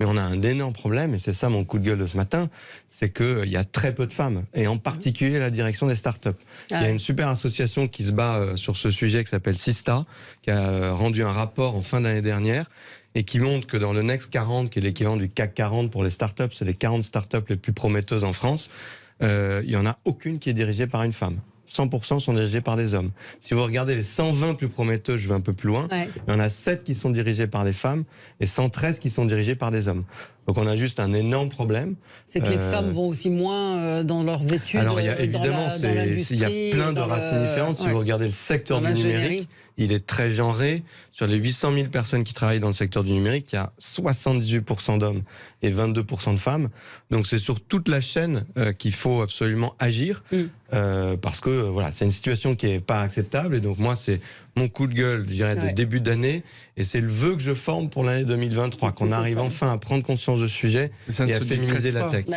Mais on a un énorme problème, et c'est ça mon coup de gueule de ce matin, c'est qu'il y a très peu de femmes, et en particulier à la direction des startups. Il y a une super association qui se bat sur ce sujet qui s'appelle Sista, qui a rendu un rapport en fin d'année dernière, et qui montre que dans le Next 40, qui est l'équivalent du CAC 40 pour les startups, c'est les 40 startups les plus prometteuses en France, il n'y en a aucune qui est dirigée par une femme. 100% sont dirigés par des hommes. Si vous regardez les 120 plus prometteuses, je vais un peu plus loin, il y en a 7 qui sont dirigées par des femmes et 113 qui sont dirigées par des hommes. Donc on a juste un énorme problème. C'est que les femmes vont aussi moins dans leurs études. Alors il y a évidemment, il y a plein de racines différentes. Si vous regardez le secteur du numérique, il est très genré. Sur les 800 000 personnes qui travaillent dans le secteur du numérique, il y a 78% d'hommes et 22% de femmes. Donc c'est sur toute la chaîne qu'il faut absolument agir. Parce que voilà, c'est une situation qui n'est pas acceptable. Et donc moi, c'est mon coup de gueule, je dirais, de début d'année. Et c'est le vœu que je forme pour l'année 2023, qu'on arrive enfin à prendre conscience de ce sujet et à féminiser la tech.